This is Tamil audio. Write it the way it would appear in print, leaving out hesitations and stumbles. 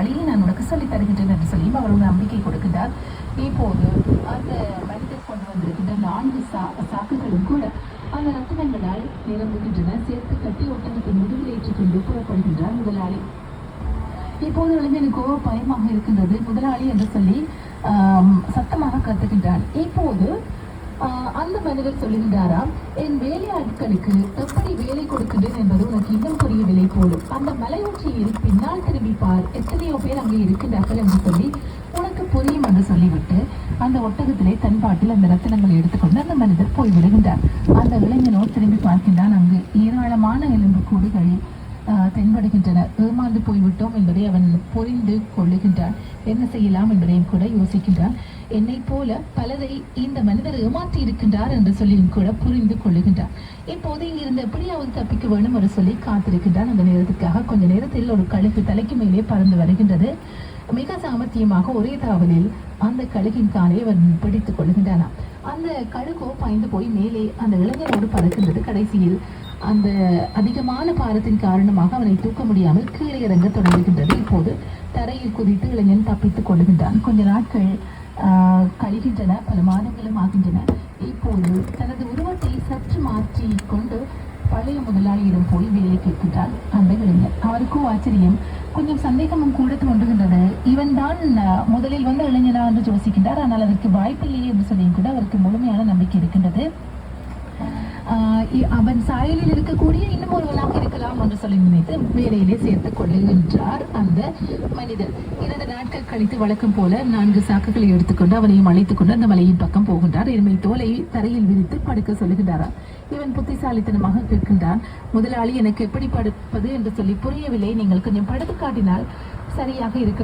வழியை நான் உனக்கு சொல்லித் தருகின்றேன் என்று சொல்லி அவர் ஒரு நம்பிக்கை கொடுக்கின்றார். இப்போது அந்த மனிதர் கொண்டு வந்திருக்கின்ற 4 சாக்குகளும் கூட அந்த ரத்தினங்களால் நிரம்புகின்றன. சேர்த்து கட்டி ஒட்டகத்தின் முதுகில் ஏற்றிக்கொண்டு புறப்படுகின்றார் முதலாளி. இப்போது இளைஞனுக்கோ பயமாக இருக்கின்றது. முதலாளி என்று சொல்லி சத்தமாக கத்துகின்றான். இப்போது அந்த மனிதர் சொல்லுகின்றாராம், என் வேலையாட்களுக்கு எப்படி வேலை கொடுக்கின்றேன் என்பது உனக்கு இன்னும் புரியவில்லை போலும். அந்த மலை உச்சியில் பின்னால் திரும்பி பார், எத்தனையோ பேர் அங்கே இருக்கின்றார்கள் என்று சொல்லி உனக்கு புரியும் என்று சொல்லிவிட்டு அந்த ஒட்டகத்திலே தன் பாட்டில் அந்த ரத்தினங்களை எடுத்துக்கொண்டு அந்த மனிதர் போய்விடுகின்றார். அந்த இளைஞனோ திரும்பி பார்க்கின்றான். அங்கு ஏராளமான எலும்பு கூடுகள் தென்படுகின்றன. ஏமாந்து போய்விட்டோம் என்பதை அவன் புரிந்து கொள்ளுகின்றான். என்ன செய்யலாம் என்பதையும் கூட யோசிக்கின்றான். என்னை போல பலரை இந்த மனிதர் ஏமாற்றி இருக்கின்றார் என்று சொல்லியும் கூட புரிந்து கொள்ளுகின்றான். இப்போது இங்கிருந்து எப்படியாவது தப்பிக்க வேண்டும் என்று சொல்லி காத்திருக்கின்றான். அந்த நேரத்துக்காக கொஞ்ச நேரத்தில் ஒரு கழுகு தலைக்கு மேலே பறந்து வருகின்றது. மிக சாமர்த்தியமாக ஒரே தாவலில் அந்த கழுகின் காலை அவன் பிடித்துக் கொள்ளுகின்றானாம். அந்த கழுகோ பாய்ந்து போய் மேலே அந்த இளைஞரோடு பறக்கின்றது. கடைசியில் அந்த அதிகமான பாரத்தின் காரணமாக அவனை தூக்க முடியாமல் கீழே இறங்க தொடங்குகின்றது. இப்போது தரையில் குதித்து இளைஞன் தப்பித்துக் கொள்ளுகின்றான். கொஞ்ச நாட்கள் கழிகின்றன, பல மாதங்களும் ஆகின்றன. இப்போது தனது உருவத்தை சற்று மாற்றி கொண்டு பழைய முதலாளியிடம் போய் வேலை கேட்கின்றான் அந்த இளைஞர். அவருக்கும் ஆச்சரியம், கொஞ்சம் சந்தேகமும் கூட தோன்றுகின்றது. இவன் தான் முதலில் வந்த இளைஞனா என்று யோசிக்கின்றார். ஆனால் அதற்கு வாய்ப்பில்லையே என்று சொல்லியும் கூட அவருக்கு முழுமையான நம்பிக்கை இருக்கின்றது. அவன் சாயலில் இருக்கக்கூடிய இன்னும் ஒருவனாக இருக்கலாம் என்று சொல்லி நினைத்து வேலையிலே சேர்த்துக் கொள்ளுகின்றார் அந்த மனிதர். 2 நாட்கள் கழித்து வழக்கம் போல 4 சாக்குகளை எடுத்துக்கொண்டு அவனையும் அழைத்துக் கொண்டு அந்த மலையின் பக்கம் போகின்றார். எருமை தோலை தரையில் விரித்து படுக்க சொல்லுகின்றாராம். இவன் புத்திசாலித்தனமாக கேட்கின்றான், முதலாளி எனக்கு எப்படி படுப்பது என்று சொல்லி புரியவில்லை, நீங்கள் கொஞ்சம் படுத்து காட்டினால் சரியாக இருக்கும்.